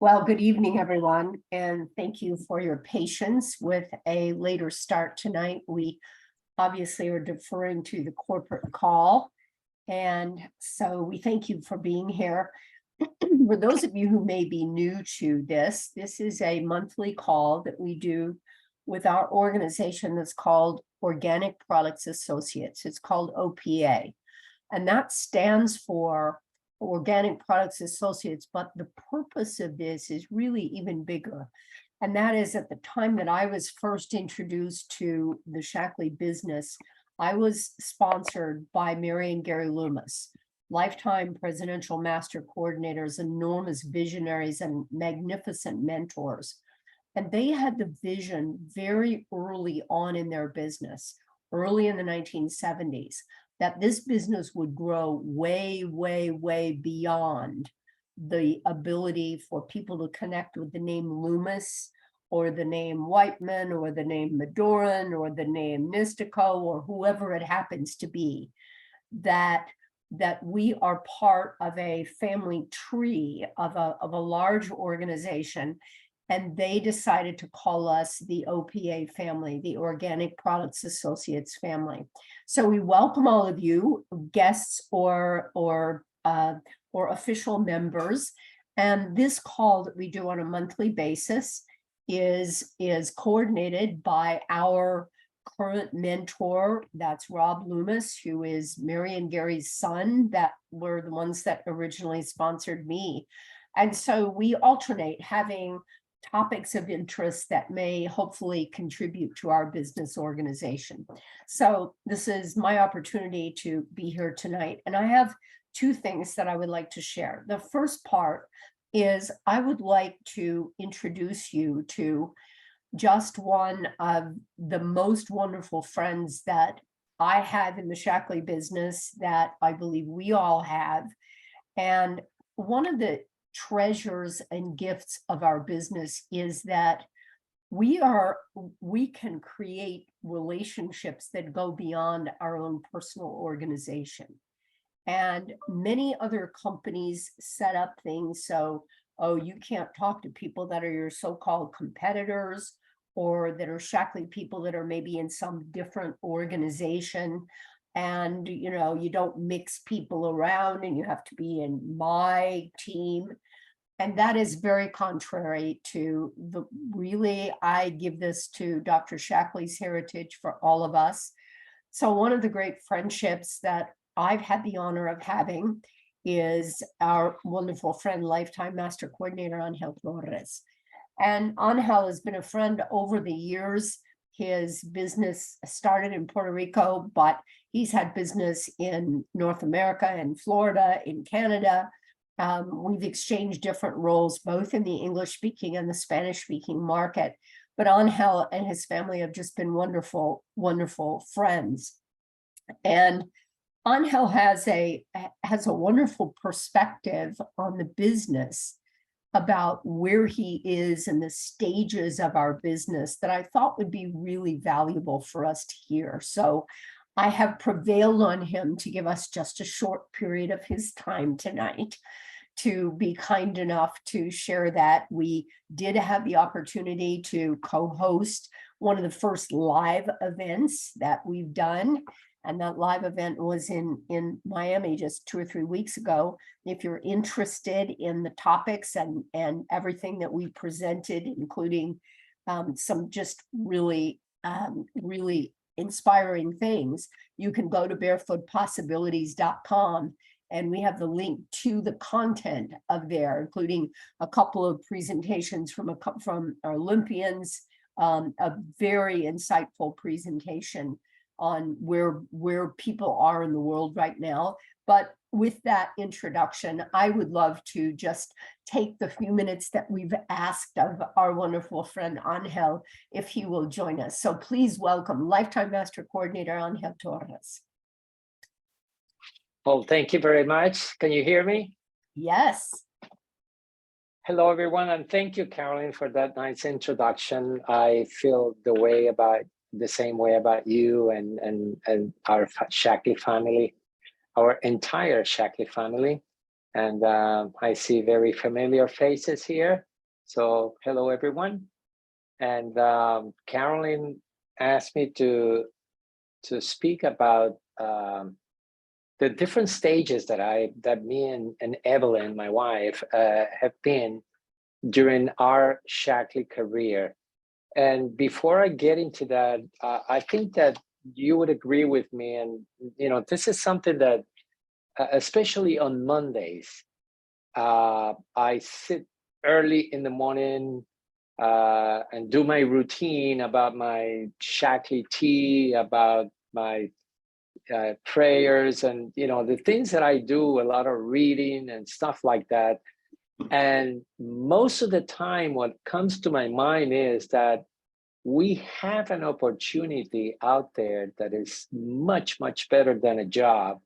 Well, good evening, everyone, and thank you for your patience with a later start tonight. We obviously are deferring to the corporate call, and so we thank you for being here. For those of you who may be new to this is a monthly call that we do with our organization that's called Organic Products Associates. It's called OPA, and that stands for Organic Products Associates, but the purpose of this is really even bigger. And that is, at the time that I was first introduced to the Shackley business, I was sponsored by Mary and Gary Loomis, lifetime presidential master coordinators, enormous visionaries, and magnificent mentors. And they had the vision very early on in their business, early in the 1970s, that this business would grow way, way, way beyond the ability for people to connect with the name Loomis or the name Whiteman or the name Maduran or the name Nistico or whoever it happens to be, that we are part of a family tree of a large organization. And they decided to call us the OPA family, the Organic Products Associates family. So we welcome all of you, guests or official members. And this call that we do on a monthly basis is coordinated by our current mentor, that's Rob Loomis, who is Mary and Gary's son, that were the ones that originally sponsored me. And so we alternate having topics of interest that may hopefully contribute to our business organization. So this is my opportunity to be here tonight. And I have two things that I would like to share. The first part is I would like to introduce you to just one of the most wonderful friends that I have in the Shackley business, that I believe we all have. And one of the treasures and gifts of our business is that we can create relationships that go beyond our own personal organization. And many other companies set up things so, oh, you can't talk to people that are your so-called competitors, or that are Shackley people that are maybe in some different organization. And, you don't mix people around and you have to be in my team. And that is very contrary to I give this to Dr. Shackley's heritage for all of us. So one of the great friendships that I've had the honor of having is our wonderful friend, lifetime master coordinator, Angel Torres. And Angel has been a friend over the years. His business started in Puerto Rico, but he's had business in North America, in Florida, in Canada. We've exchanged different roles, both in the English-speaking and the Spanish-speaking market. But Angel and his family have just been wonderful, wonderful friends. And Angel has a wonderful perspective on the business, about where he is in the stages of our business, that I thought would be really valuable for us to hear. So I have prevailed on him to give us just a short period of his time tonight to be kind enough to share that. We did have the opportunity to co-host one of the first live events that we've done. And that live event was in Miami just 2 or 3 weeks ago. If you're interested in the topics and everything that we presented, including some just really inspiring things, you can go to barefootpossibilities.com, and we have the link to the content of there, including a couple of presentations from our Olympians, a very insightful presentation on where people are in the world right now. But with that introduction, I would love to just take the few minutes that we've asked of our wonderful friend Angel, if he will join us. So please welcome lifetime master coordinator Angel Torres. Well, thank you very much. Can you hear me? Yes. Hello, everyone, and thank you, Caroline, for that nice introduction. I feel the same way about you and our Shackley family, our entire Shackley family. And I see very familiar faces here. So hello, everyone. And Carolyn asked me to speak about the different stages that me and Evelyn, my wife, have been during our Shackley career. And before I get into that, I think that you would agree with me. And this is something that, especially on Mondays, I sit early in the morning and do my routine about my Shackley tea, about my prayers, and the things that I do, a lot of reading and stuff like that. And most of the time, what comes to my mind is that we have an opportunity out there that is much, much better than a job,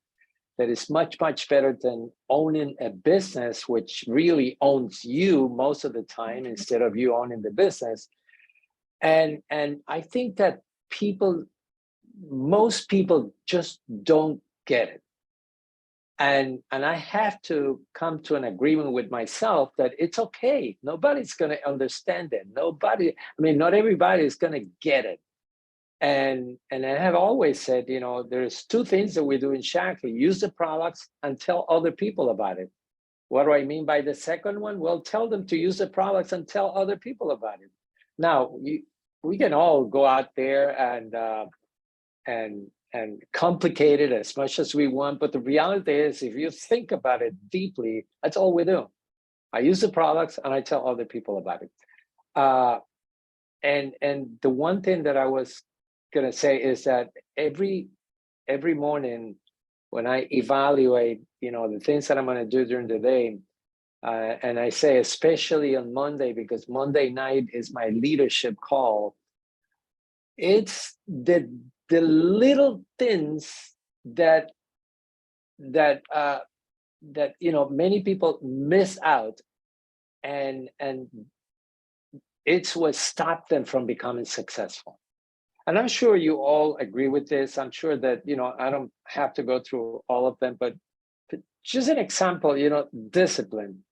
that is much, much better than owning a business, which really owns you most of the time instead of you owning the business. And I think that most people just don't get it. And I have to come to an agreement with myself that it's okay. Nobody's going to understand it. Not everybody is going to get it. And I have always said, there's two things that we do in Shackley: use the products and tell other people about it. What do I mean by the second one? Well, tell them to use the products and tell other people about it. Now, we can all go out there and complicate it as much as we want, but the reality is, if you think about it deeply, that's all we do. I use the products and I tell other people about it. And the one thing that I was gonna say is that every morning when I evaluate, the things that I'm gonna do during the day, and I say especially on Monday, because Monday night is my leadership call, it's the little things that many people miss out, and it's what stopped them from becoming successful. And I'm sure you all agree with this. I'm sure that I don't have to go through all of them, but just an example, discipline.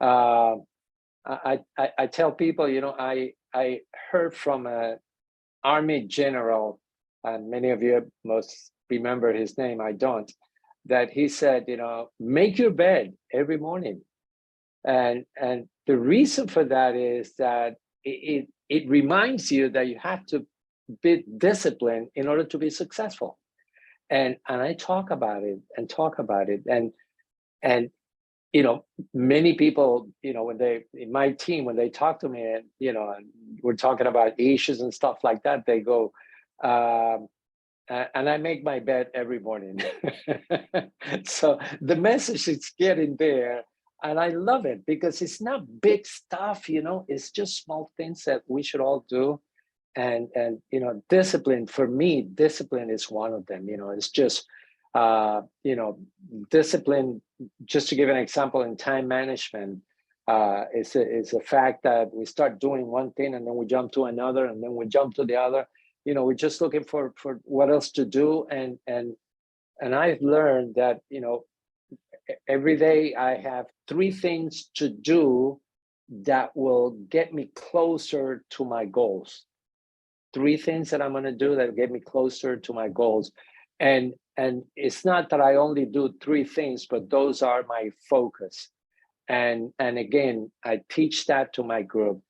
I tell people, I heard from a Army general, and many of you must remember his name, I don't, that he said, make your bed every morning. And the reason for that is that it reminds you that you have to be disciplined in order to be successful. And I talk about it and many people, in my team, when they talk to me, and we're talking about issues and stuff like that, they go, and I make my bed every morning. So the message is getting there, and I love it because it's not big stuff, it's just small things that we should all do. And discipline, for me, discipline is one of them. It's just discipline. Just to give an example, in time management, it's a fact that we start doing one thing and then we jump to another and then we jump to the other. We're just looking for what else to do. And I've learned that every day I have 3 things to do that will get me closer to my goals. 3 things that I'm going to do that get me closer to my goals. And it's not that I only do 3 things, but those are my focus. And again, I teach that to my group.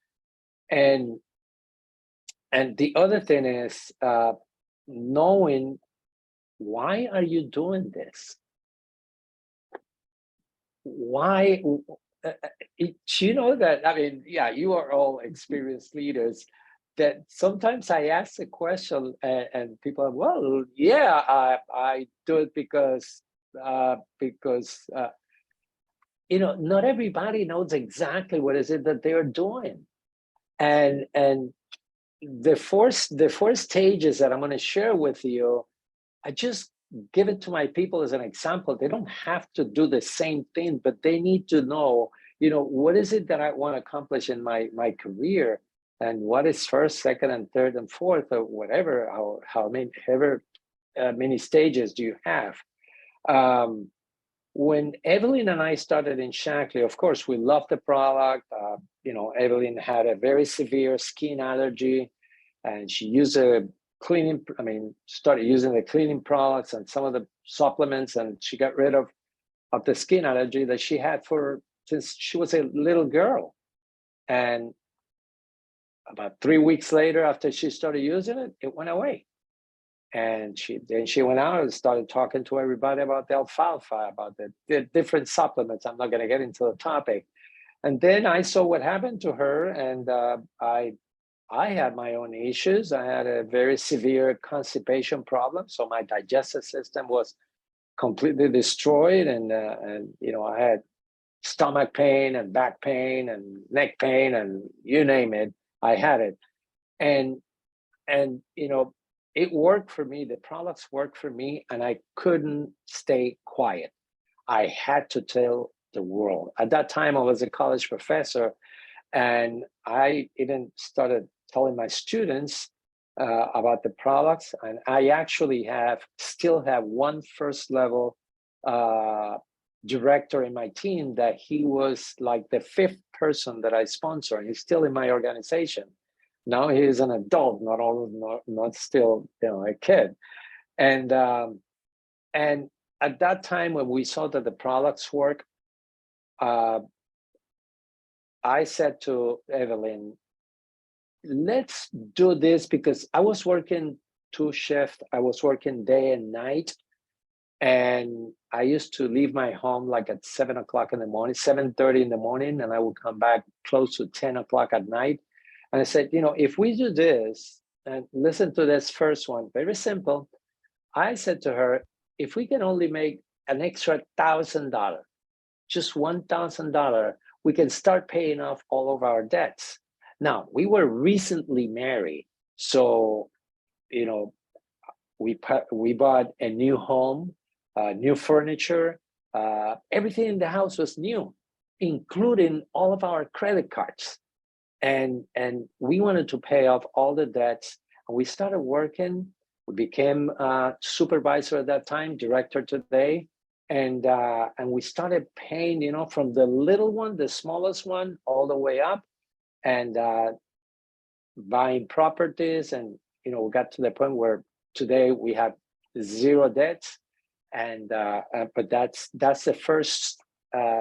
And the other thing is knowing, why are you doing this? Why? That, yeah, you are all experienced leaders, that sometimes I ask the question and people are, well, yeah, I do it because not everybody knows exactly what is it that they're doing. And the four stages that I'm going to share with you, I just give it to my people as an example. They don't have to do the same thing, but they need to know, what is it that I want to accomplish in my career, and what is first, second, and third, and fourth, or whatever, however many stages do you have. when Evelyn and I started in Shaklee, of course, we loved the product. Evelyn had a very severe skin allergy, and she used started using the cleaning products and some of the supplements, and she got rid of the skin allergy that she had since she was a little girl. And about 3 weeks later, after she started using it, it went away. And she went out and started talking to everybody about the alfalfa, about the different supplements. I'm not going to get into the topic. And then I saw what happened to her, and I had my own issues. I had a very severe constipation problem, so my digestive system was completely destroyed, and I had stomach pain and back pain and neck pain and you name it, I had it. And it worked for me. The products worked for me, and I couldn't stay quiet. I had to tell the world. At that time, I was a college professor, and I even started telling my students about the products. And I actually still have one first level director in my team that he was like the 5th person that I sponsor, and he's still in my organization. Now he is an adult, not still a kid. And at that time, when we saw that the products work, I said to Evelyn, let's do this, because I was working 2 shifts. I was working day and night. And I used to leave my home like at 7 o'clock in the morning, 7:30 in the morning, and I would come back close to 10 o'clock at night. And I said, if we do this, and listen to this first one, very simple. I said to her, if we can only make an extra $1,000, just $1,000, we can start paying off all of our debts. Now, we were recently married, so, we bought a new home, new furniture, everything in the house was new, including all of our credit cards. And we wanted to pay off all the debts. And we started working. We became supervisor at that time, director today. And we started paying, from the little one, the smallest one, all the way up, and buying properties. And, we got to the point where today we have 0 debts. And but that's the first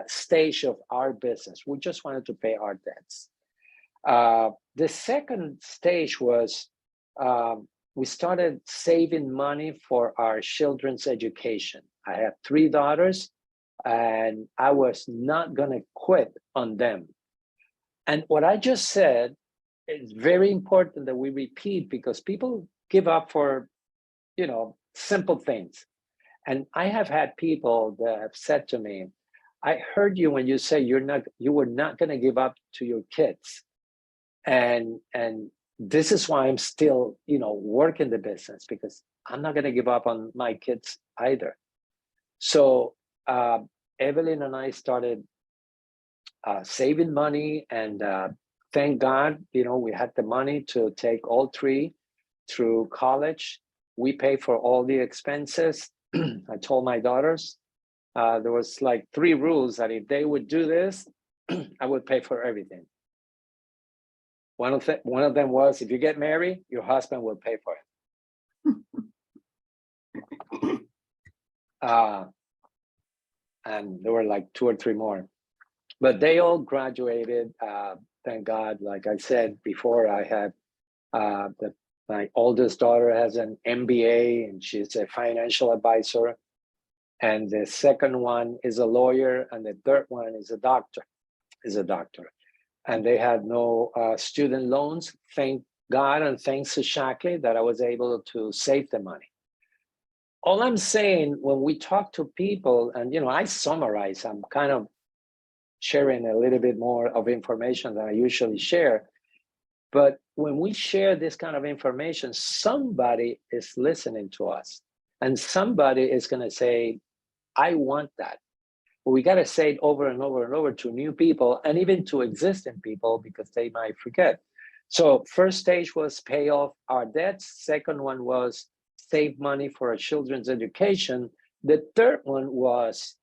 stage of our business. We just wanted to pay our debts. The second stage was we started saving money for our children's education. I have 3 daughters, and I was not going to quit on them. And what I just said is very important that we repeat, because people give up for, simple things. And I have had people that have said to me, I heard you when you say you were not going to give up to your kids. And this is why I'm still, working the business, because I'm not going to give up on my kids either. So Evelyn and I started saving money, and thank God, we had the money to take all 3 through college. We pay for all the expenses. I told my daughters, there was like 3 rules that if they would do this, I would pay for everything. One of them was, if you get married, your husband will pay for it. And there were like 2 or 3 more, but they all graduated. Thank God. Like I said before, I had my oldest daughter has an MBA, and she's a financial advisor. And the second one is a lawyer, and the third one is a doctor. And they had no student loans. Thank God, and thanks to Shaklee, that I was able to save the money. All I'm saying, when we talk to people, and I summarize, I'm kind of sharing a little bit more of information than I usually share. But when we share this kind of information, somebody is listening to us, and somebody is going to say, I want that. But we got to say it over and over and over to new people, and even to existing people, because they might forget. So first stage was pay off our debts. Second one was save money for our children's education. The third one was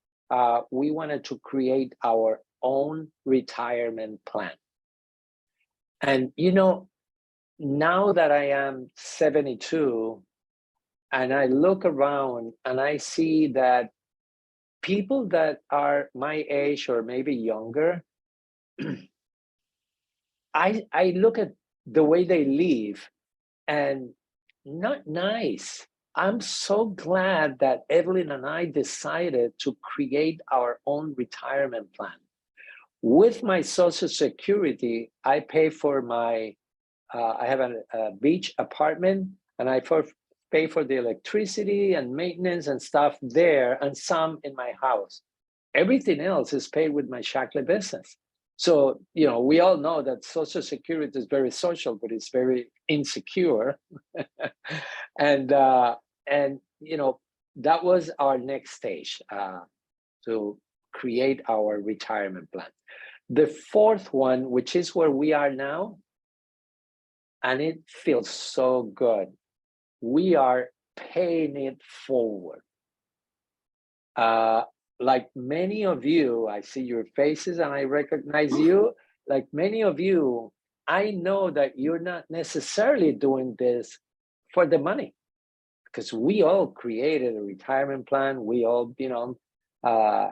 we wanted to create our own retirement plan. And, you know, now that I am 72 and I look around and I see that people that are my age or maybe younger, I look at the way they live and not nice. I'm so glad that Evelyn and I decided to create our own retirement plan. With my Social Security, I pay for my, I have a beach apartment and I pay for the electricity and maintenance and stuff there and some in my house. Everything else is paid with my Shackley business. So, you know, we all know that Social Security is very social, but it's very insecure. and you know, that was our next stage to create our retirement plan. The fourth one, which is where we are now, and it feels so good. We are paying it forward. Like many of you, I see your faces and I recognize you. Like many of you, I know that you're not necessarily doing this for the money, because we all created a retirement plan. We all, you know,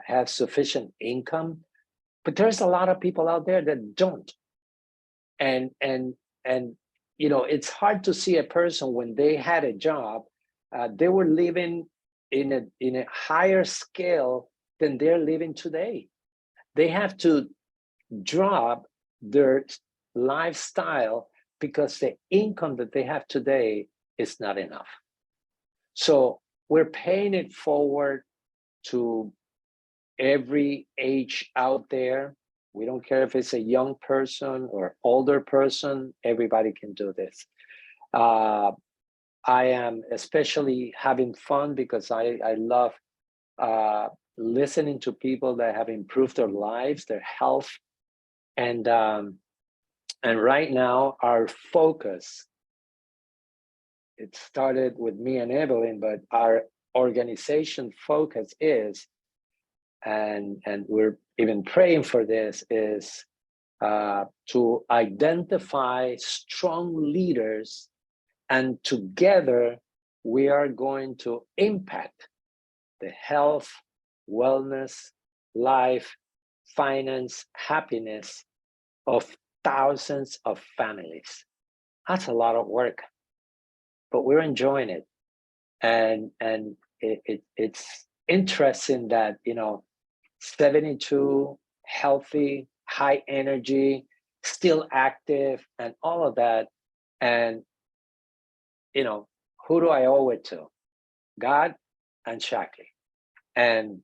have sufficient income, but there's a lot of people out there that don't. And you know, it's hard to see a person when they had a job, they were living in a higher scale than they're living today. They have to drop their lifestyle because the income that they have today is not enough. So we're paying it forward to every age out there. We don't care if it's a young person or older person, everybody can do this. I am especially having fun because I love listening to people that have improved their lives, their health. And right now our focus, it started with me and Evelyn, but our organization focus is, and we're even praying for this, is to identify strong leaders, and together we are going to impact the health, wellness, life, finance, happiness of thousands of families. That's a lot of work, but we're enjoying it. And it's interesting that, you know, 72, healthy, high energy, still active, and all of that. And, you know, who do I owe it to? God and Shackley. And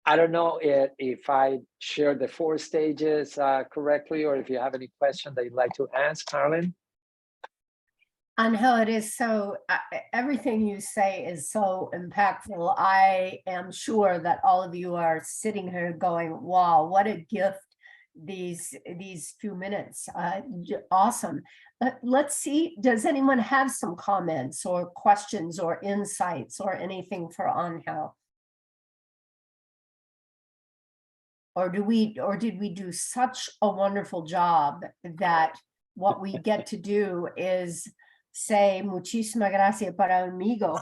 I don't know if I shared the 4 stages correctly, or if you have any question that you'd like to ask, Carolyn. Angel, it is so, everything you say is so impactful. I am sure that all of you are sitting here going, wow, what a gift these few minutes. Awesome. Let's see, does anyone have some comments or questions or insights or anything for Angel? Or did we do such a wonderful job that what we get to do is say muchísimas gracias para amigo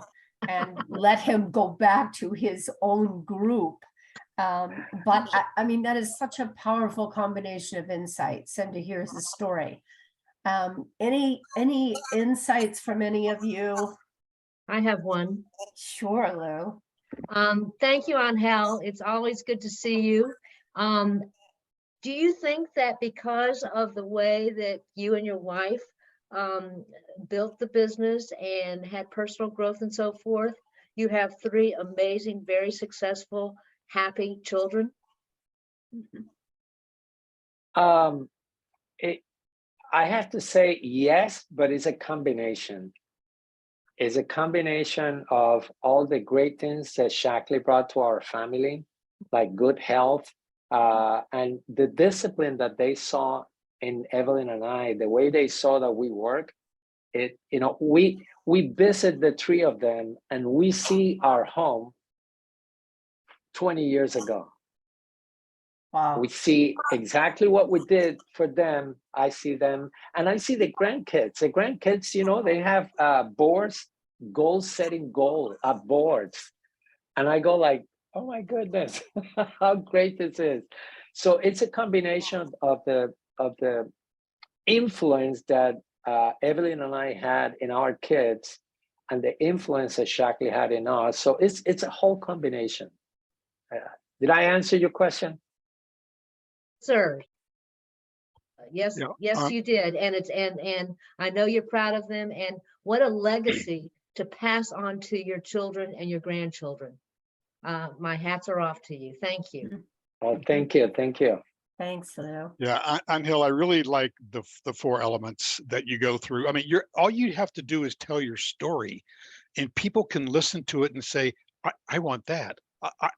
and let him go back to his own group. But I mean, that is such a powerful combination of insights, and to hear his story. Any insights from any of you? I have one. Sure, Lou. Thank you, Angel. It's always good to see you. Do you think that because of the way that you and your wife built the business and had personal growth and so forth, you have 3 amazing, very successful, happy children? I have to say yes, but it's a combination. It's a combination of all the great things that Shackley brought to our family, like good health, and the discipline that they saw in Evelyn and I, the way they saw that we work. It, you know, we visit the 3 of them and we see our home 20 years ago. Wow. We see exactly what we did for them. I see them, and I see the grandkids. The grandkids, you know, they have boards, goal-setting boards. And I go like, oh my goodness, how great this is. So it's a combination of the influence that Evelyn and I had in our kids and the influence that Shaklee had in us. So it's a whole combination. Did I answer your question? Sir. Yes, Yeah, yes, you did. And and I know you're proud of them, and what a legacy to pass on to your children and your grandchildren. My hats are off to you. Thank you. Oh, thank you. Thank you. Thanks, Lou. Yeah, Angel, I really like the 4 elements that you go through. I mean, all you have to do is tell your story, and people can listen to it and say, I want that.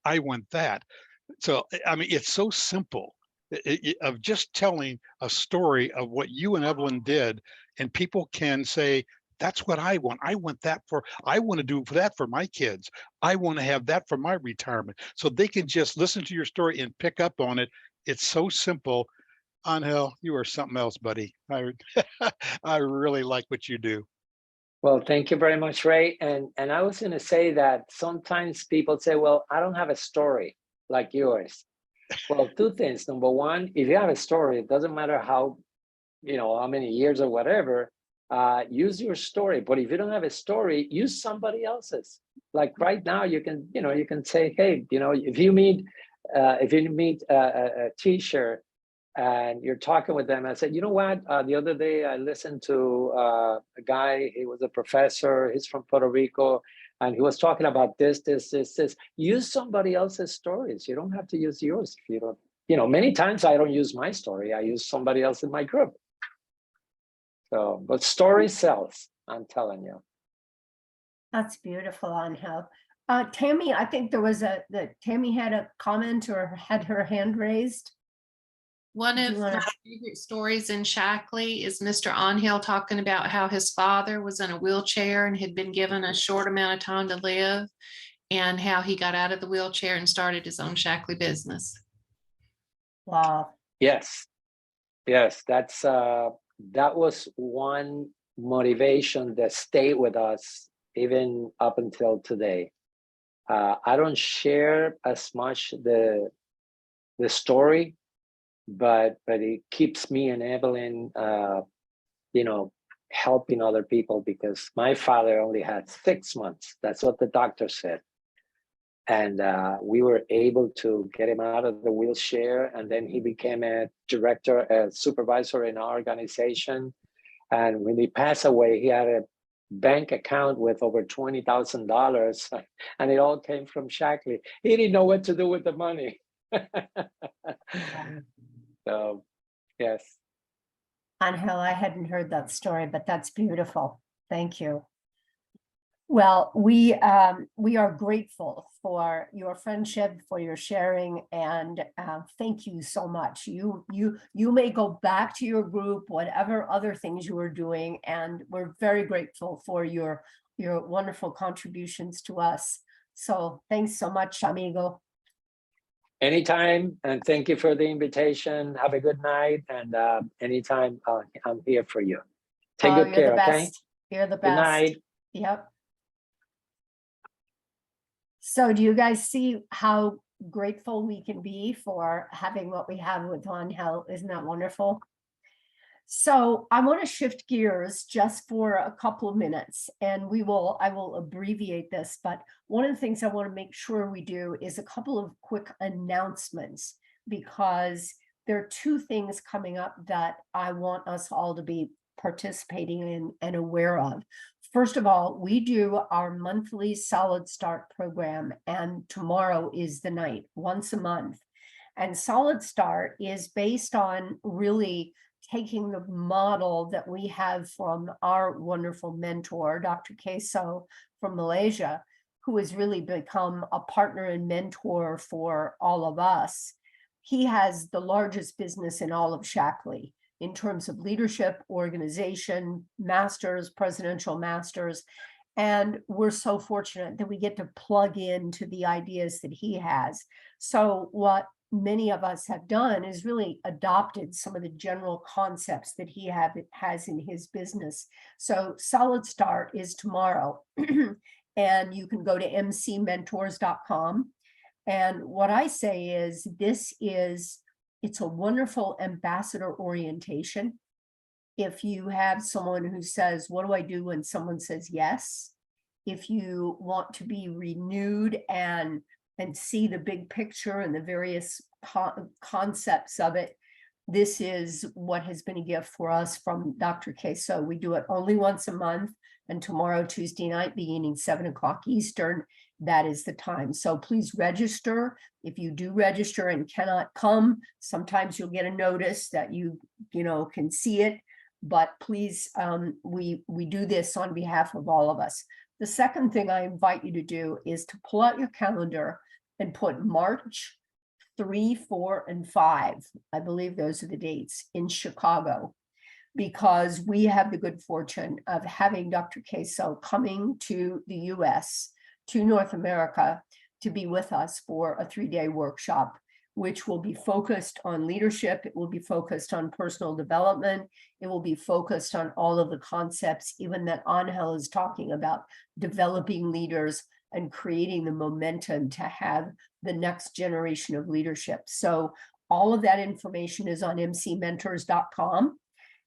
I want that. So, I mean, it's so simple of just telling a story of what you and Evelyn did, and people can say, that's what I want. I want that I want to do that for my kids. I want to have that for my retirement. So they can just listen to your story and pick up on it. It's so simple. Angel, you are something else, buddy. I really like what you do. Well, thank you very much, Ray. And I was going to say that sometimes people say, well, I don't have a story like yours. Well, 2 things. Number one, if you have a story, it doesn't matter how, you know, how many years or whatever, use your story. But if you don't have a story, use somebody else's. Like right now, you can, you know, you can say, hey, you know, if you meet a teacher and you're talking with them, I said, you know what, the other day I listened to a guy, he was a professor, he's from Puerto Rico, and he was talking about this. Use somebody else's stories. You don't have to use yours if you don't, you know, many times I don't use my story, I use somebody else in my group. So, but story sells, I'm telling you. That's beautiful, Angel. Tammy, I think there was Tammy had a comment or had her hand raised. One Do of you wanna- my favorite stories in Shaklee is Mr. Onhill talking about how his father was in a wheelchair and had been given a short amount of time to live, and how he got out of the wheelchair and started his own Shaklee business. Wow. Yes, that's that was one motivation that stayed with us even up until today. I don't share as much the story, but it keeps me and Evelyn, you know, helping other people, because my father only had 6 months. That's what the doctor said. And we were able to get him out of the wheelchair, and then he became a director, a supervisor in our organization. And when he passed away, he had a bank account with over $20,000, and it all came from Shaklee. He didn't know what to do with the money. So, yes. Angel, I hadn't heard that story, but that's beautiful. Thank you. Well, we are grateful for your friendship, for your sharing, and thank you so much. You may go back to your group, whatever other things you are doing, and we're very grateful for your wonderful contributions to us. So thanks so much, amigo. Anytime, and thank you for the invitation. Have a good night, and anytime I'm here for you. Take Oh, good you're care, the okay? best. You're the Good best. night. Yep. So do you guys see how grateful we can be for having what we have with Angel? Isn't that wonderful? So I want to shift gears just for a couple of minutes, and I will abbreviate this, but one of the things I want to make sure we do is a couple of quick announcements, because there are 2 things coming up that I want us all to be participating in and aware of. First of all, we do our monthly Solid Start program, and tomorrow is the night, once a month. And Solid Start is based on really taking the model that we have from our wonderful mentor, Dr. Keso from Malaysia, who has really become a partner and mentor for all of us. He has the largest business in all of Shaklee in terms of leadership, organization, masters, presidential masters. And we're so fortunate that we get to plug into the ideas that he has. So what many of us have done is really adopted some of the general concepts that he has in his business. So Solid Start is tomorrow. And you can go to mcmentors.com. And what I say is, it's a wonderful ambassador orientation. If you have someone who says, what do I do when someone says yes? If you want to be renewed and see the big picture and the various concepts of it, this is what has been a gift for us from Dr. Queso. We do it only once a month, and tomorrow, Tuesday night, beginning 7 o'clock Eastern, that is the time. So please register. If you do register and cannot come, sometimes you'll get a notice that you can see it. But please, we do this on behalf of all of us. The second thing I invite you to do is to pull out your calendar and put March 3, 4, and 5. I believe those are the dates in Chicago, because we have the good fortune of having Dr. Queso coming to the US, to North America, to be with us for a 3-day workshop, which will be focused on leadership. It will be focused on personal development. It will be focused on all of the concepts, even that Angel is talking about, developing leaders and creating the momentum to have the next generation of leadership. So all of that information is on mcmentors.com.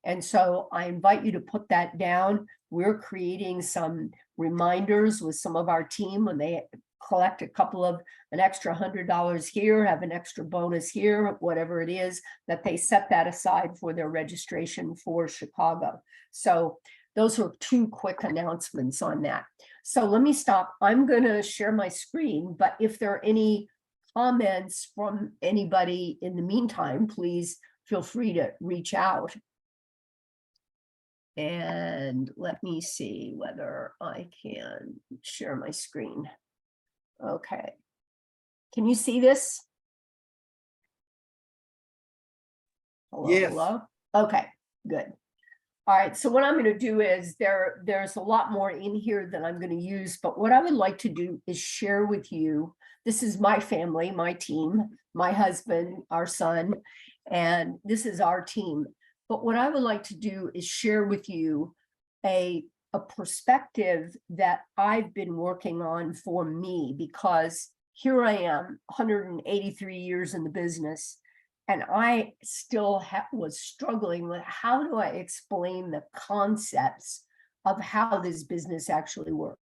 And so I invite you to put that down. We're creating some reminders with some of our team when they collect an extra $100 here, have an extra bonus here, whatever it is, that they set that aside for their registration for Chicago. So those are 2 quick announcements on that. So let me stop. I'm going to share my screen, but if there are any comments from anybody in the meantime, please feel free to reach out. And let me see whether I can share my screen. Okay. Can you see this? Hello, Yes. hello? Okay, good. All right, so what I'm going to do is there's a lot more in here that I'm going to use, but what I would like to do is share with you, this is my family, my team, my husband, our son, and this is our team. But what I would like to do is share with you a perspective that I've been working on for me, because here I am, 183 years in the business, and I still was struggling with, how do I explain the concepts of how this business actually works?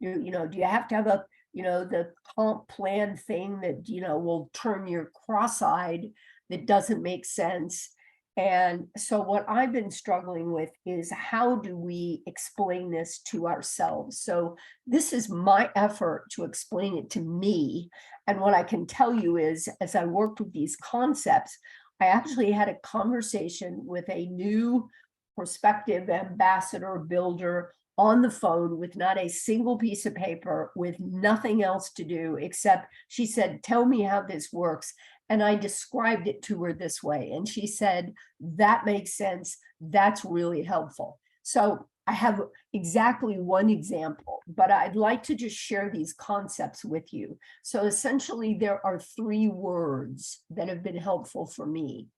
Do you have to have the comp plan thing that, will turn your cross-eyed, that doesn't make sense? And so what I've been struggling with is, how do we explain this to ourselves? So this is my effort to explain it to me. And what I can tell you is, as I worked with these concepts, I actually had a conversation with a new prospective ambassador builder on the phone with not a single piece of paper, with nothing else to do except, she said, tell me how this works. And I described it to her this way. And she said, that makes sense. That's really helpful. So I have exactly one example, but I'd like to just share these concepts with you. So essentially, there are 3 words that have been helpful for me.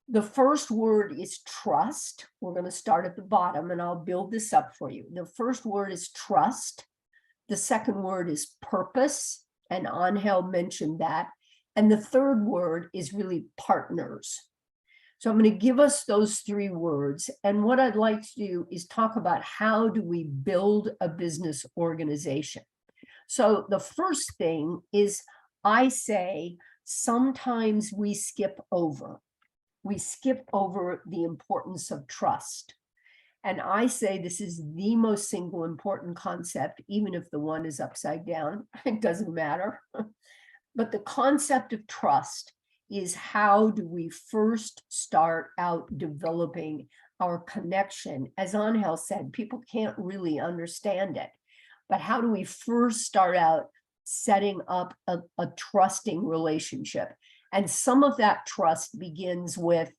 The first word is trust. We're going to start at the bottom and I'll build this up for you. The first word is trust. The second word is purpose, and Angel mentioned that. And the third word is really partners. So I'm going to give us those 3 words. And what I'd like to do is talk about, how do we build a business organization? So the first thing is, I say, sometimes we skip over the importance of trust. And I say this is the most single important concept, even if the one is upside down, it doesn't matter. But the concept of trust is, how do we first start out developing our connection? As Angel said, people can't really understand it, but how do we first start out setting up a trusting relationship? And some of that trust begins with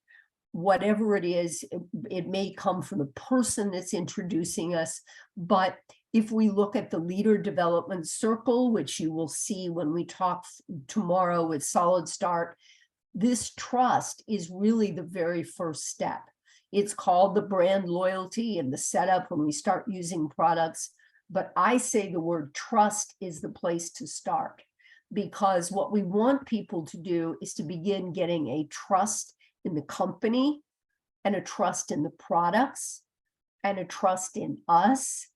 whatever it is, it may come from the person that's introducing us, but if we look at the leader development circle, which you will see when we talk tomorrow with Solid Start, this trust is really the very first step. It's called the brand loyalty and the setup when we start using products. But I say the word trust is the place to start, because what we want people to do is to begin getting a trust in the company and a trust in the products and a trust in us.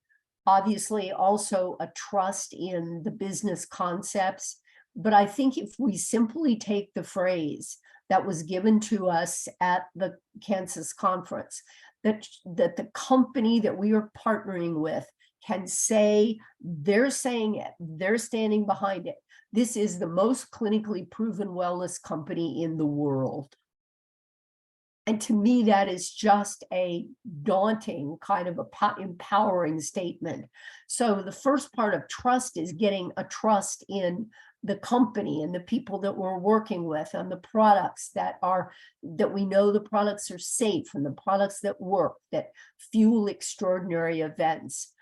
Obviously, also a trust in the business concepts. But I think if we simply take the phrase that was given to us at the Kansas conference, that the company that we are partnering with can say, they're saying it, they're standing behind it. This is the most clinically proven wellness company in the world. And to me, that is just a daunting kind of empowering statement. So the first part of trust is getting a trust in the company and the people that we're working with, and the products that we know the products are safe, and the products that work, that fuel extraordinary events.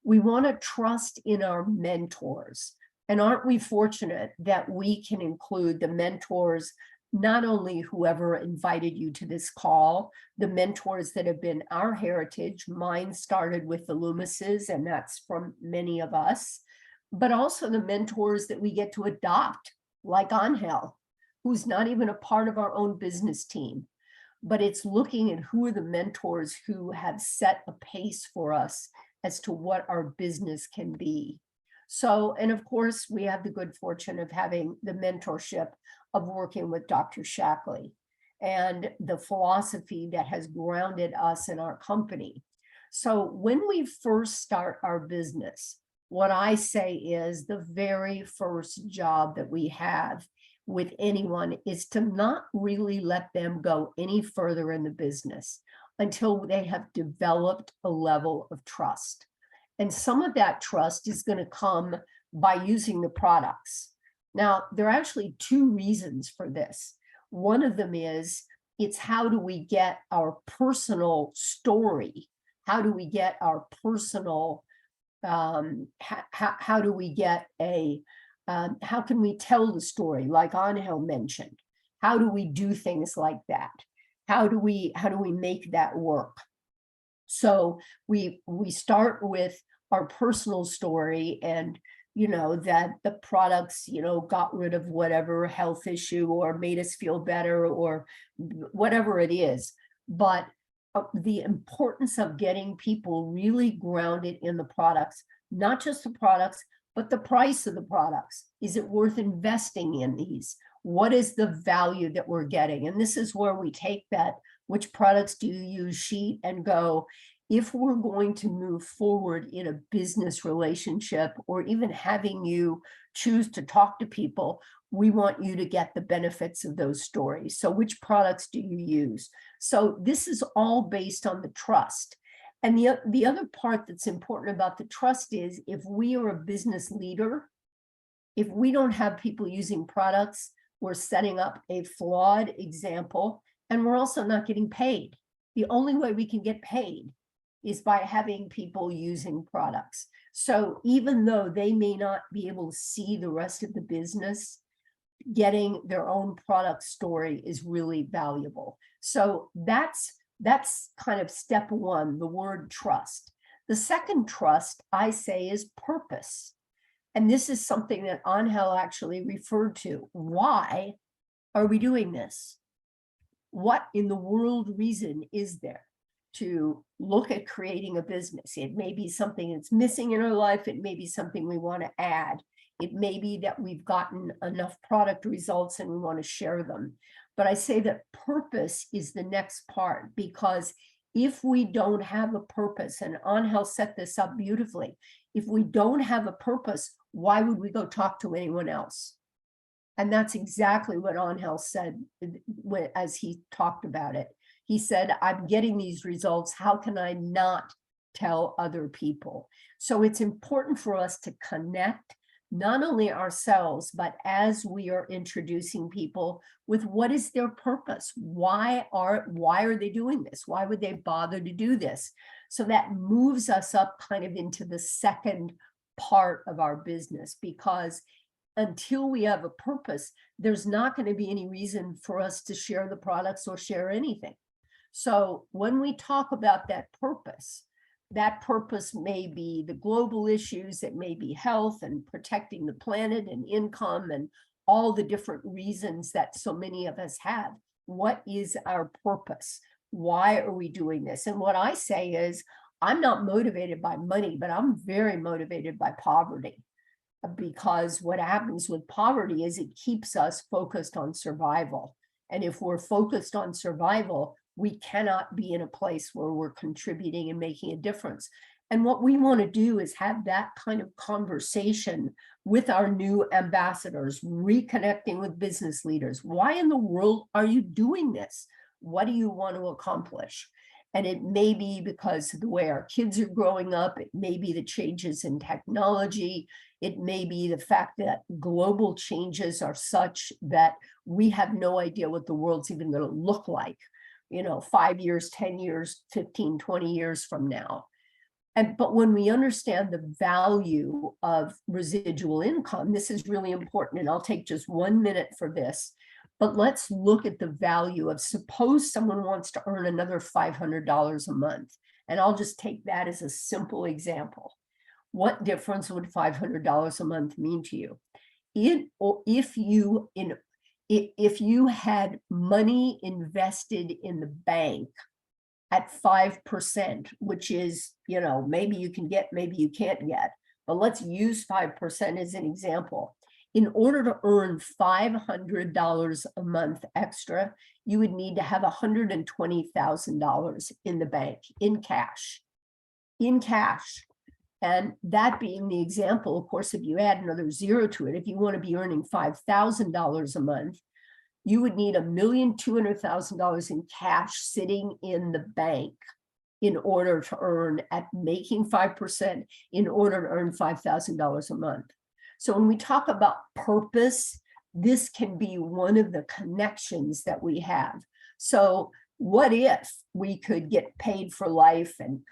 We want to trust in our mentors. And aren't we fortunate that we can include the mentors, not only whoever invited you to this call, the mentors that have been our heritage. Mine started with the Loomises, and that's from many of us, but also the mentors that we get to adopt, like Angel, who's not even a part of our own business team. But it's looking at who are the mentors who have set a pace for us as to what our business can be. So, and of course, we have the good fortune of having the mentorship of working with Dr. Shackley and the philosophy that has grounded us in our company. So when we first start our business, what I say is the very first job that we have with anyone is to not really let them go any further in the business until they have developed a level of trust. And some of that trust is going to come by using the products. Now, there are actually two reasons for this. One of them is, it's how do we get our personal story? How do we get our personal, how do we get a, how can we tell the story, like Angel mentioned? How do we do things like that? How do we make that work? So we start with our personal story, and that the products got rid of whatever health issue or made us feel better or whatever it is. But the importance of getting people really grounded in the products, not just the products, but the price of the products. Is it worth investing in these? What is the value that we're getting? And this is where we take that, which products do you use sheet, and go, if we're going to move forward in a business relationship, or even having you choose to talk to people, we want you to get the benefits of those stories. So which products do you use? So this is all based on the trust. And the other part that's important about the trust is, if we are a business leader, if we don't have people using products, we're setting up a flawed example, and we're also not getting paid. The only way we can get paid is by having people using products. So even though they may not be able to see the rest of the business, getting their own product story is really valuable. So that's kind of step one, the word trust. The second trust, I say, is purpose. And this is something that Angel actually referred to. Why are we doing this? What in the world reason is there to look at creating a business? It may be something that's missing in our life. It may be something we want to add. It may be that we've gotten enough product results and we want to share them. But I say that purpose is the next part, because if we don't have a purpose, and Angel set this up beautifully, if we don't have a purpose, why would we go talk to anyone else? And that's exactly what Angel said as he talked about it. He said, I'm getting these results. How can I not tell other people? So it's important for us to connect, not only ourselves, but as we are introducing people with what is their purpose? Why are they doing this? Why would they bother to do this? So that moves us up kind of into the second part of our business, because until we have a purpose, there's not going to be any reason for us to share the products or share anything. So when we talk about that purpose may be the global issues, it may be health and protecting the planet and income and all the different reasons that so many of us have. What is our purpose? Why are we doing this? And what I say is, I'm not motivated by money, but I'm very motivated by poverty. Because what happens with poverty is it keeps us focused on survival. And if we're focused on survival, we cannot be in a place where we're contributing and making a difference. And what we want to do is have that kind of conversation with our new ambassadors, reconnecting with business leaders. Why in the world are you doing this? What do you want to accomplish? And it may be because of the way our kids are growing up. It may be the changes in technology. It may be the fact that global changes are such that we have no idea what the world's even going to look like, 5 years, 10 years, 15, 20 years from now. But when we understand the value of residual income, this is really important. And I'll take just 1 minute for this. But let's look at the value of, suppose someone wants to earn another $500 a month. And You just take that as a simple example. What difference would $500 a month mean to you? If you had money invested in the bank at 5%, which is, maybe you can get, maybe you can't get, but let's use 5% as an example. In order to earn $500 a month extra, you would need to have $120,000 in the bank, in cash. And that being the example, of course, if you add another zero to it, if you want to be earning $5,000 a month, you would need $1,200,000 in cash sitting in the bank in order to earn, at making 5%, in order to earn $5,000 a month. So when we talk about purpose, this can be one of the connections that we have. So what if we could get paid for life and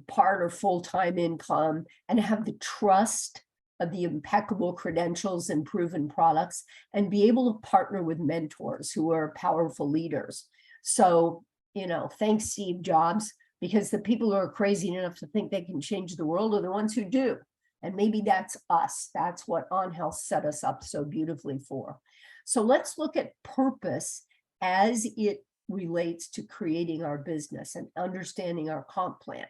part or full-time income and have the trust of the impeccable credentials and proven products and be able to partner with mentors who are powerful leaders? So, thanks Steve Jobs, because the people who are crazy enough to think they can change the world are the ones who do. And maybe that's us. That's what OnHealth set us up so beautifully for. So let's look at purpose as it relates to creating our business and understanding our comp plan.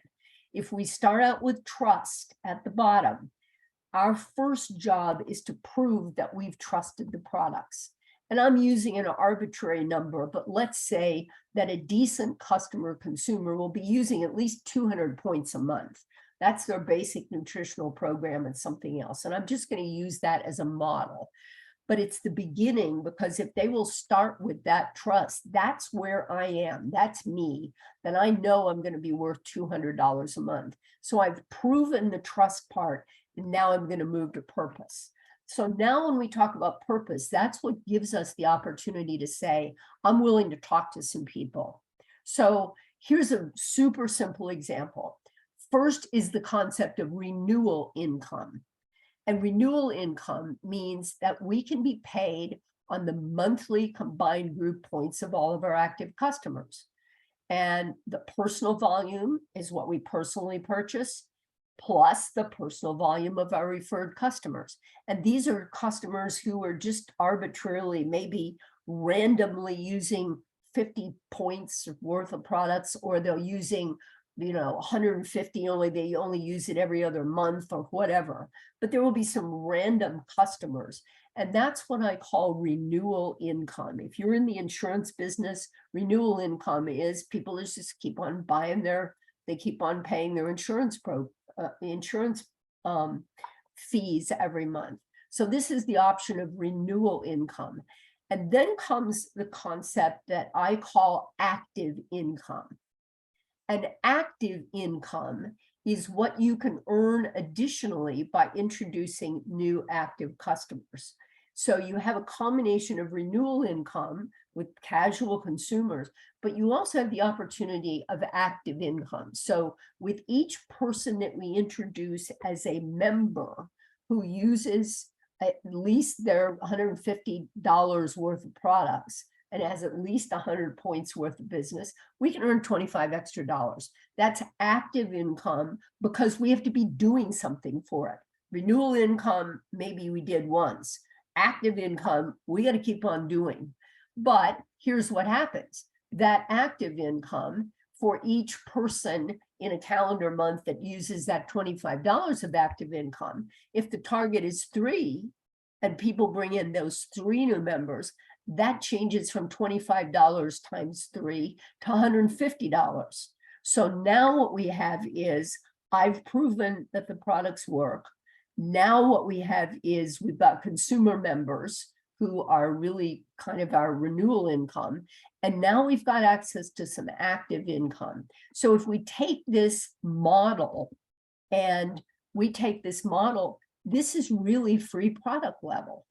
If we start out with trust at the bottom, our first job is to prove that we've trusted the products. And I'm using an arbitrary number, but let's say that a decent consumer will be using at least 200 points a month. That's their basic nutritional program and something else. And I'm just going to use that as a model. But it's the beginning, because if they will start with that trust, that's where I am, that's me, then I know I'm going to be worth $200 a month. So I've proven the trust part, and now I'm going to move to purpose. So now when we talk about purpose, that's what gives us the opportunity to say, I'm willing to talk to some people. So here's a super simple example. First is the concept of renewal income. And renewal income means that we can be paid on the monthly combined group points of all of our active customers. And the personal volume is what we personally purchase, plus the personal volume of our referred customers. And these are customers who are just arbitrarily, maybe randomly using 50 points worth of products, or they're using 150, they only use it every other month or whatever. But there will be some random customers. And that's what I call renewal income. If you're in the insurance business, renewal income is people just keep on buying they keep on paying their insurance fees every month. So this is the option of renewal income. And then comes the concept that I call active income. And active income is what you can earn additionally by introducing new active customers. So you have a combination of renewal income with casual consumers, but you also have the opportunity of active income. So with each person that we introduce as a member who uses at least their $150 worth of products and has at least 100 points worth of business, we can earn 25 extra dollars. That's active income because we have to be doing something for it. Renewal income, maybe we did once. Active income, we got to keep on doing. But here's what happens. That active income for each person in a calendar month that uses that $25 of active income, if the target is 3 and people bring in those 3 new members, that changes from $25 times 3 to $150. So now what we have is, I've proven that the products work. Now what we have is we've got consumer members who are really kind of our renewal income. And now we've got access to some active income. So if we take this model this is really free product level,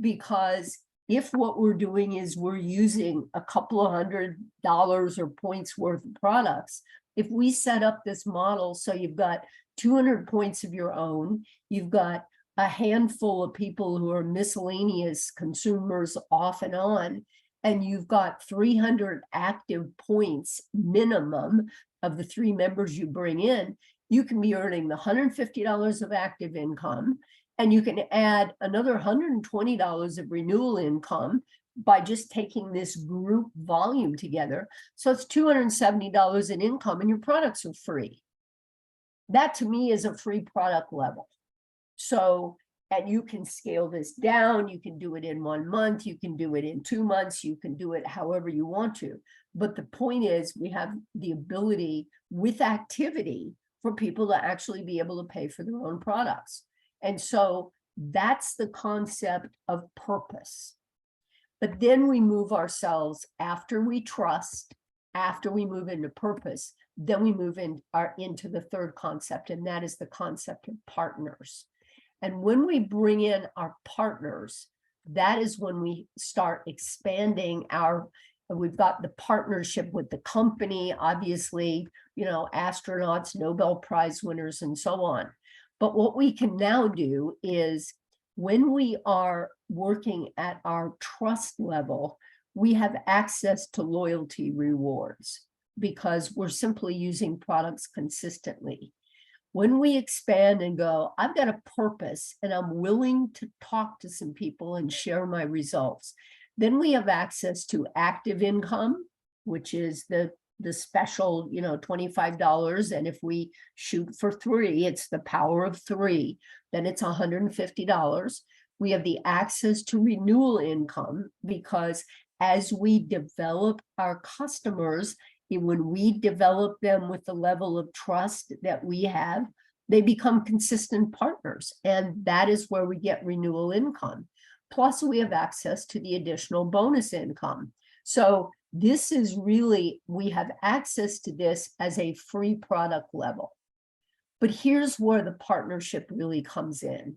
because if what we're doing is we're using a couple of $100 or points worth of products, if we set up this model so you've got 200 points of your own, you've got a handful of people who are miscellaneous consumers off and on, and you've got 300 active points minimum of the 3 members you bring in, you can be earning the $150 of active income, and you can add another $120 of renewal income by just taking this group volume together. So it's $270 in income and your products are free. That to me is a free product level. So, and you can scale this down, you can do it in 1 month, you can do it in 2 months, you can do it however you want to. But the point is, we have the ability with activity for people to actually be able to pay for their own products. And so that's the concept of purpose. But then we move ourselves, after we trust, after we move into purpose, then we move into the third concept, and that is the concept of partners. And when we bring in our partners, that is when we start expanding we've got the partnership with the company, obviously, astronauts, Nobel Prize winners, and so on. But what we can now do is, when we are working at our trust level, we have access to loyalty rewards because we're simply using products consistently. When we expand and go, I've got a purpose and I'm willing to talk to some people and share my results, then we have access to active income, which is the special, $25. And if we shoot for 3, it's the power of 3, then it's $150. We have the access to renewal income, because as we develop our customers, when we develop them with the level of trust that we have, they become consistent partners. And that is where we get renewal income. Plus, we have access to the additional bonus income. So this is really, we have access to this as a free product level. But here's where the partnership really comes in.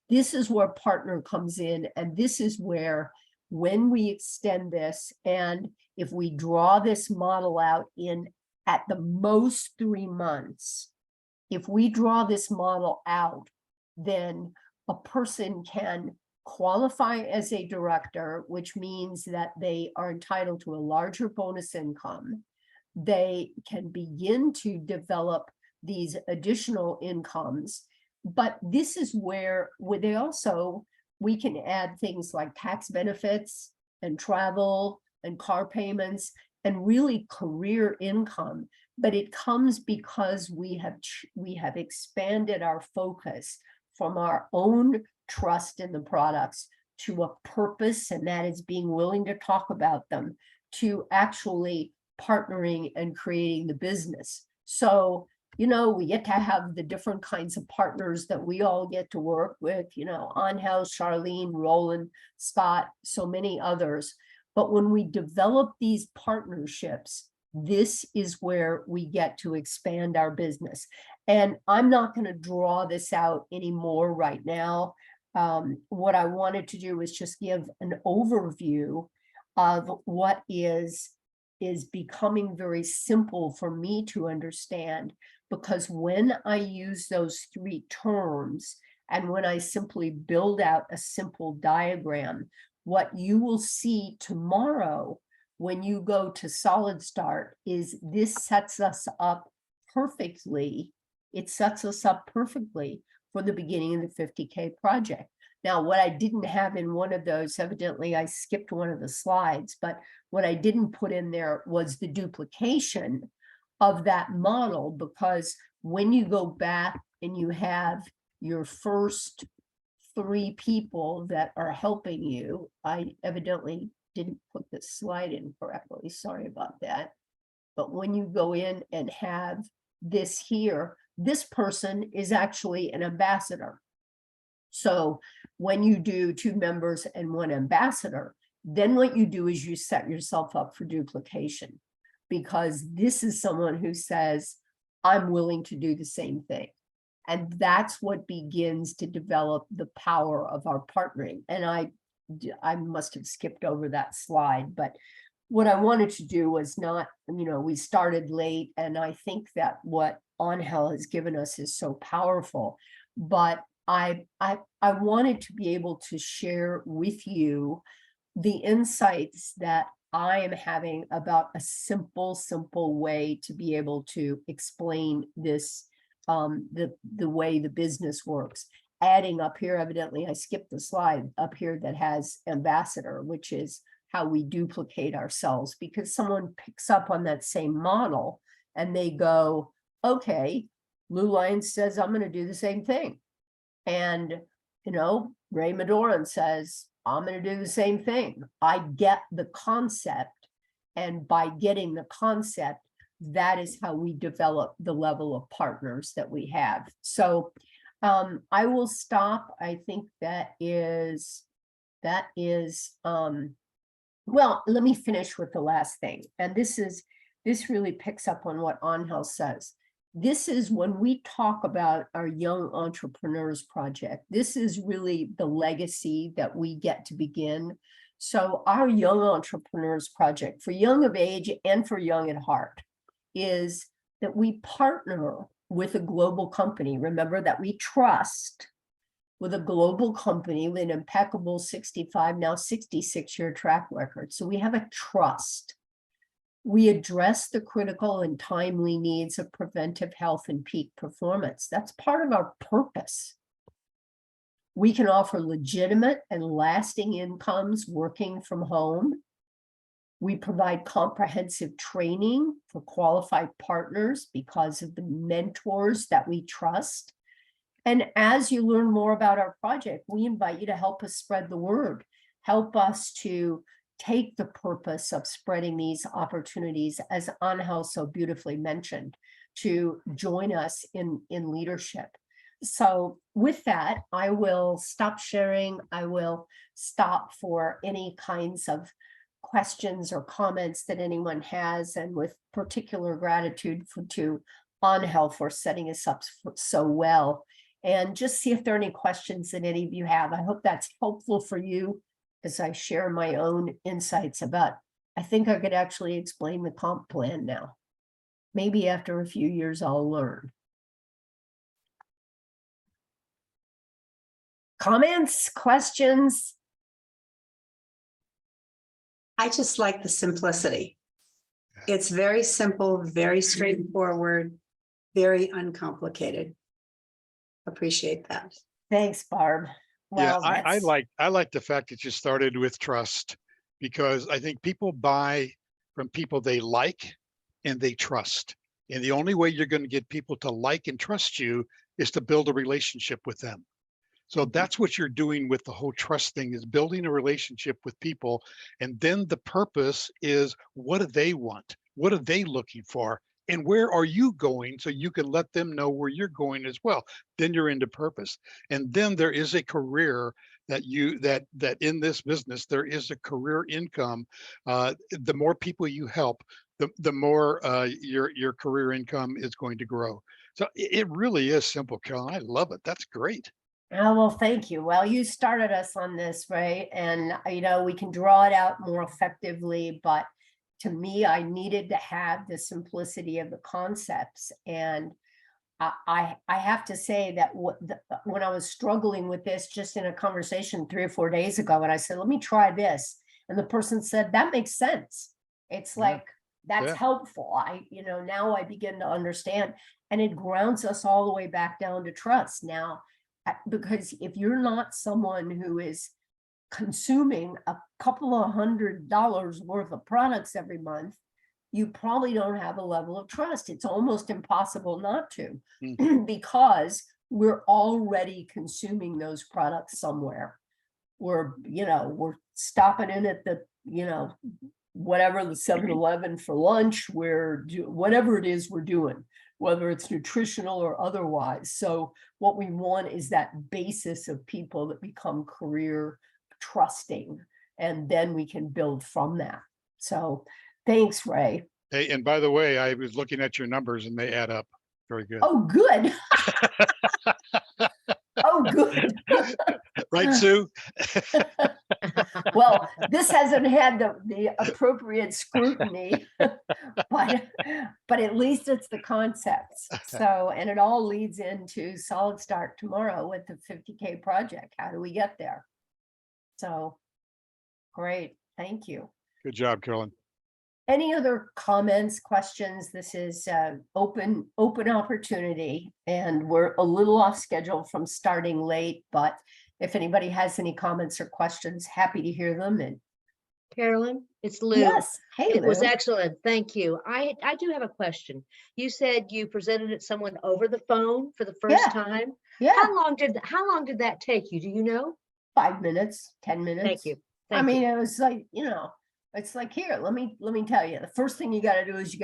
This is where partner comes in. And this is where, when we extend this, and if we draw this model out in at the most 3 months, if we draw this model out, then a person can qualify as a director, which means that they are entitled to a larger bonus income. They can begin to develop these additional incomes, but this is where they also, we can add things like tax benefits and travel and car payments and really career income. But it comes because we have expanded our focus from our own trust in the products to a purpose, and that is being willing to talk about them, to actually partnering and creating the business. So, we get to have the different kinds of partners that we all get to work with, Angel, Charlene, Roland, Scott, so many others. But when we develop these partnerships, this is where we get to expand our business. And I'm not going to draw this out anymore right now. What I wanted to do was just give an overview of what is becoming very simple for me to understand, because when I use those three terms and when I simply build out a simple diagram, what you will see tomorrow when you go to Solid Start is this sets us up perfectly. It sets us up perfectly for the beginning of the 50K project. Now, what I didn't have in one of those, evidently I skipped one of the slides, but what I didn't put in there was the duplication of that model, because when you go back and you have your first 3 people that are helping you, I evidently didn't put this slide in correctly, sorry about that. But when you go in and have this here, this person is actually an ambassador. So when you do 2 members and 1 ambassador, then what you do is you set yourself up for duplication, because this is someone who says, I'm willing to do the same thing. And that's what begins to develop the power of our partnering. And I must have skipped over that slide, but what I wanted to do was not, we started late, and I think that what Angel has given us is so powerful, but I wanted to be able to share with you the insights that I am having about a simple way to be able to explain this, the way the business works. Adding up here, evidently I skipped the slide up here that has ambassador, which is how we duplicate ourselves, because someone picks up on that same model and they go, okay, Lou Lyons says I'm going to do the same thing. And, Ray Madoran says, I'm going to do the same thing. I get the concept. And by getting the concept, that is how we develop the level of partners that we have. So I will stop. I think that is, well, let me finish with the last thing. And this really picks up on what Angel says. This is when we talk about our Young Entrepreneurs Project, this is really the legacy that we get to begin. So our Young Entrepreneurs Project, for young of age and for young at heart, is that we partner with a global company. Remember that we trust with a global company with an impeccable 65, now 66-year track record. So we have a trust. We address the critical and timely needs of preventive health and peak performance. That's part of our purpose. We can offer legitimate and lasting incomes working from home. We provide comprehensive training for qualified partners because of the mentors that we trust. And as you learn more about our project, we invite you to help us spread the word. Help us to take the purpose of spreading these opportunities, as Angel so beautifully mentioned, to join us in leadership. So with that, I will stop sharing. I will stop for any kinds of questions or comments that anyone has, and with particular gratitude to Angel for setting us up so well. And just see if there are any questions that any of you have. I hope that's helpful for you as I share my own insights about, I think I could actually explain the comp plan now. Maybe after a few years, I'll learn. Comments, questions? I just like the simplicity. It's very simple, very straightforward, very uncomplicated. Appreciate that. Thanks, Barb. Yeah, Well, I like the fact that you started with trust, because I think people buy from people they like and they trust. And the only way you're going to get people to like and trust you is to build a relationship with them. So that's what you're doing with the whole trust thing, is building a relationship with people. And then the purpose is, what do they want? What are they looking for? And where are you going? So you can let them know where you're going as well. Then you're into purpose. And then there is a career that in this business, there is a career income. The more people you help, the more your career income is going to grow. So it really is simple, Carolyn. I love it. That's great. Oh, well, thank you. Well, you started us on this, right? And, we can draw it out more effectively, but to me, I needed to have the simplicity of the concepts. And I have to say that when I was struggling with this just in a conversation 3 or 4 days ago, and I said, let me try this. And the person said, that makes sense. It's Yeah. like, that's Yeah. helpful. Now I begin to understand, and it grounds us all the way back down to trust now. Because if you're not someone who is consuming a couple of $100 worth of products every month, you probably don't have a level of trust. It's almost impossible not to, because we're already consuming those products somewhere. We're stopping in at the, whatever, the 7-Eleven for lunch, whatever it is we're doing, whether it's nutritional or otherwise. So what we want is that basis of people that become career trusting, and then we can build from that. So thanks, Ray. Hey, and by the way, I was looking at your numbers and they add up. Very good. Oh, good. Oh, good. Right, Sue? Well, this hasn't had the appropriate scrutiny, but at least it's the concepts. So, and it all leads into solid start tomorrow with the 50K project. How do we get there? So, great. Thank you. Good job, Carolyn. Any other comments, questions? This is open opportunity, and we're a little off schedule from starting late, but if anybody has any comments or questions, happy to hear them. And Carolyn, it's Lou. yes, hey, It was Lou. excellent. Thank you. I do have a question. You said you presented it someone over the phone for the first Yeah. time. Yeah, How long did that take you? Do you know? 5 minutes, 10 minutes. Thank you. I Thank mean, you. it was like, it's like, here, let me tell you, the first thing you got to do is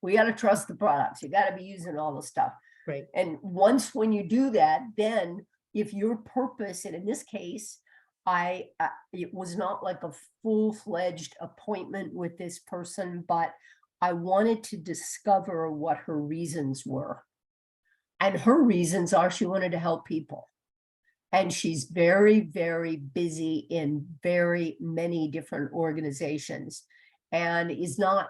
we got to trust the products. You got to be using all the stuff. Great. And once when you do that, then if your purpose, and in this case, it was not like a full-fledged appointment with this person, but I wanted to discover what her reasons were. And her reasons are she wanted to help people. And she's very, very busy in very many different organizations, and is not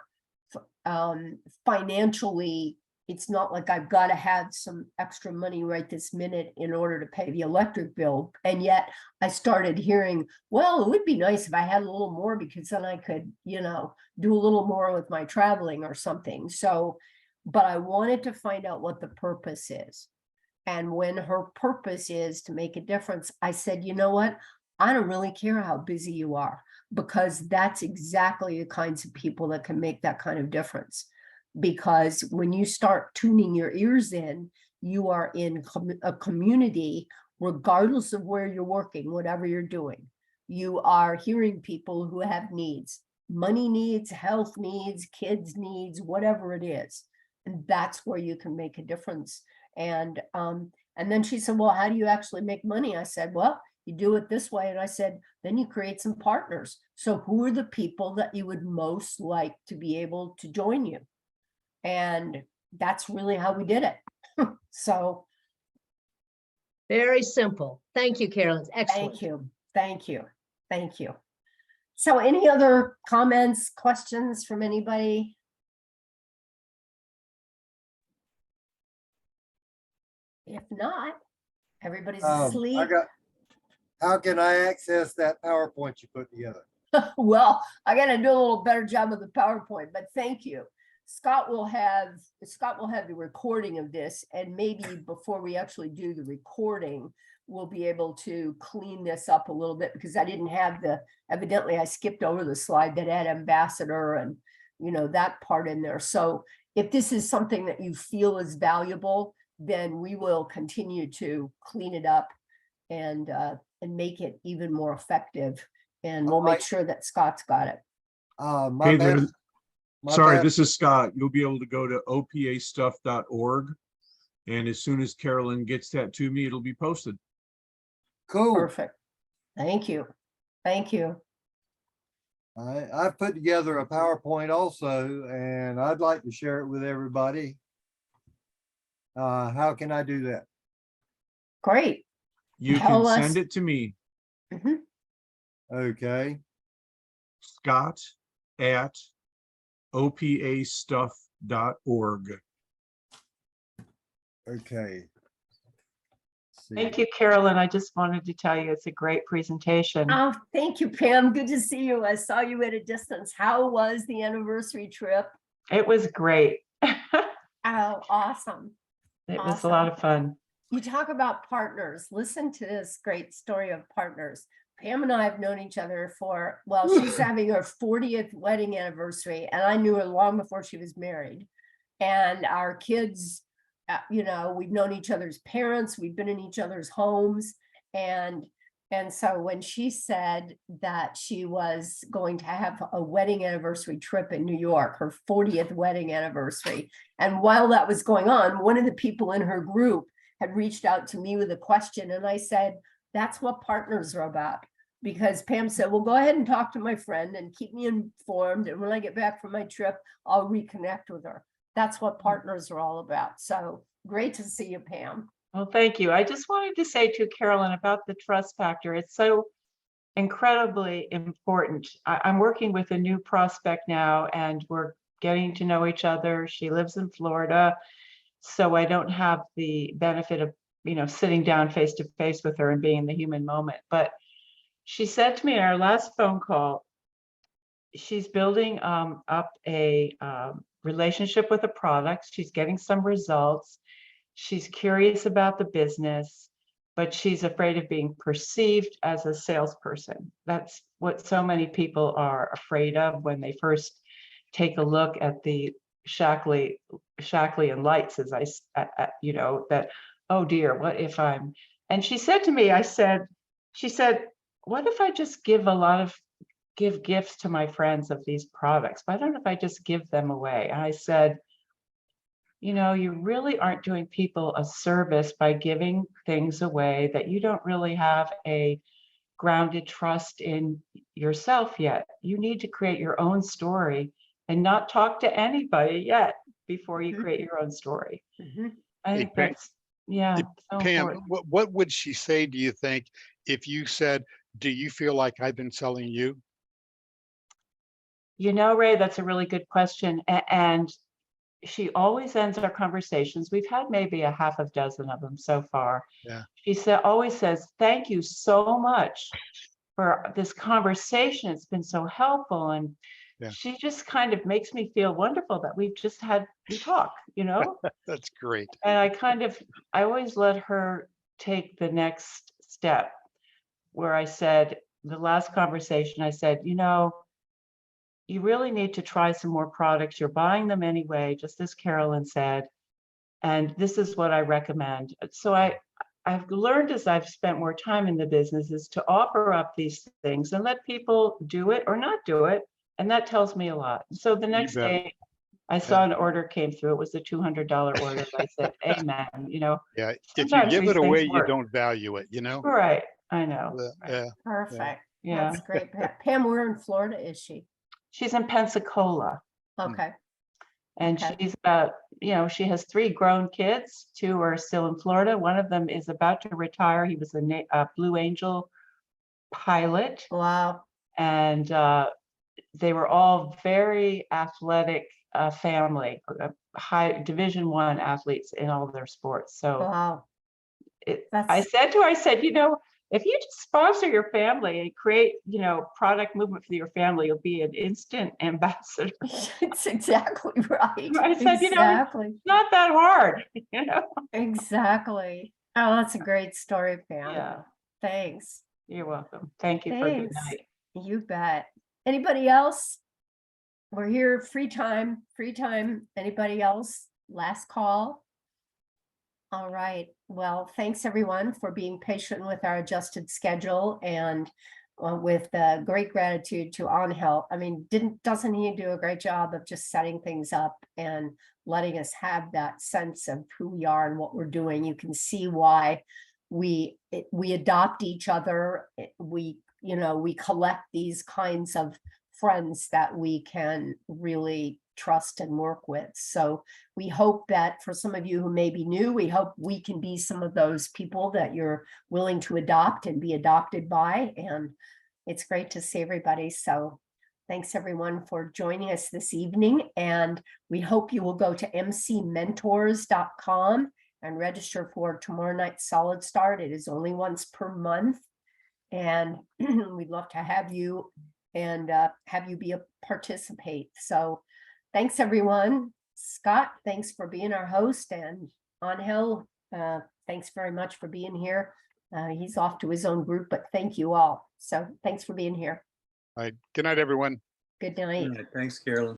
financially, it's not like I've got to have some extra money right this minute in order to pay the electric bill. And yet I started hearing, well, it would be nice if I had a little more, because then I could, do a little more with my traveling or something. So, but I wanted to find out what the purpose is. And when her purpose is to make a difference, I said, you know what? I don't really care how busy you are, because that's exactly the kinds of people that can make that kind of difference. Because when you start tuning your ears in, you are in a community, regardless of where you're working, whatever you're doing. You are hearing people who have needs, money needs, health needs, kids needs, whatever it is. And that's where you can make a difference. And then she said, well, how do you actually make money? I said, well, you do it this way. And I said, then you create some partners. So who are the people that you would most like to be able to join you? And that's really how we did it. So Very simple. Thank you, Carolyn. Excellent. thank you. Thank you. Thank you. So any other comments, questions from anybody? If not, everybody's asleep. How can I access that PowerPoint you put together? Well, I got to do a little better job with the PowerPoint, but thank you. Scott will have the recording of this, and maybe before we actually do the recording, we'll be able to clean this up a little bit, because I didn't have evidently I skipped over the slide that had ambassador and that part in there. So if this is something that you feel is valuable, then we will continue to clean it up and make it even more effective. And we'll make sure that Scott's got it. My bad. Sorry, this is Scott. You'll be able to go to opastuff.org. And as soon as Carolyn gets that to me, it'll be posted. Cool. Perfect. Thank you. Thank you. I've put together a PowerPoint also, and I'd like to share it with everybody. How can I do that? Great. You can Tell us. send it to me, Mhm. Okay, scott@opastuff.org. okay. Thank you, Carolyn. I just wanted to tell you it's a great presentation. Oh, thank you, Pam. Good to see you. I saw you at a distance. How was the anniversary trip? It was great. Oh, awesome. It was a lot of fun. You talk about partners. Listen to this great story of partners. Pam and I have known each other for, well, she's having her 40th wedding anniversary, and I knew her long before she was married. And our kids, you know, we've known each other's parents, we've been in each other's homes. And so when she said that she was going to have a wedding anniversary trip in New York, her 40th wedding anniversary, and while that was going on, one of the people in her group had reached out to me with a question, and I said, that's what partners are about. Because Pam said, well, go ahead and talk to my friend and keep me informed, and when I get back from my trip, I'll reconnect with her. That's what partners are all about. So great to see you, Pam. Well, thank you. I just wanted to say to Carolyn about the trust factor. It's so incredibly important. I'm working with a new prospect now, and we're getting to know each other. She lives in Florida, so I don't have the benefit of, you know, sitting down face to face with her and being in the human moment. But she said to me in our last phone call, she's building up a relationship with a product. She's getting some results. She's curious about the business, but she's afraid of being perceived as a salesperson. That's what so many people are afraid of when they first take a look at the Shackley and Lights, as you know, that, oh dear, what if I'm, and she said to me, she said, what if I just give gifts to my friends of these products? Why don't if I just give them away? And I said, you know, you really aren't doing people a service by giving things away that you don't really have a grounded trust in yourself yet. You need to create your own story and not talk to anybody yet before you create your own story. I think Pam, that's, yeah, so Pam, important. what would she say, do you think, if you said, do you feel like I've been selling you? You know, Ray, that's a really good question. And she always ends our conversations. We've had maybe a half a dozen of them so far. Yeah. She always says, thank you so much for this conversation. It's been so helpful. And Yeah. she just kind of makes me feel wonderful that we've just had to talk, you know? That's great. And I always let her take the next step, where I said, the last conversation, I said, you know, you really need to try some more products. You're buying them anyway, just as Carolyn said. And this is what I recommend. So I've learned, as I've spent more time in the business, is to offer up these things and let people do it or not do it. And that tells me a lot. So the next day I saw an order came through. It was a $200 order. I said, amen, you know. Yeah, if you Sometimes give these it away, things you work. don't value it, you know? Right, I know. Yeah. Perfect. Yeah. That's great. Pam, where in Florida is she? She's in Pensacola. Okay. And Okay. she's about, you know, she has 3 grown kids. 2 are still in Florida. One of them is about to retire. He was a Blue Angel pilot. Wow. And they were all very athletic family, high Division I athletes in all of their sports. So Wow. I said to her, I said, you know, if you just sponsor your family and create, you know, product movement for your family, you'll be an instant ambassador. It's exactly right. I said, you know, it's not that hard, you know. Exactly. Oh, that's a great story, Pam. Yeah. Thanks. You're welcome. Thank you for a good Thanks. night. You bet. Anybody else? We're here, free time. Anybody else? Last call. All right. Well, thanks everyone for being patient with our adjusted schedule, and with great gratitude to Angel. I mean, doesn't he do a great job of just setting things up and letting us have that sense of who we are and what we're doing? You can see why we adopt each other. We collect these kinds of friends that we can really trust and work with. So we hope that for some of you who may be new, we hope we can be some of those people that you're willing to adopt and be adopted by. And it's great to see everybody. So thanks everyone for joining us this evening. And we hope you will go to mcmentors.com and register for tomorrow night's Solid Start. It is only once per month. And we'd love to have you and have you be a participate. So thanks everyone. Scott, thanks for being our host, and Angel, thanks very much for being here. He's off to his own group, but thank you all. So thanks for being here. All right. Good night, everyone. Good night. Thanks, Carolyn.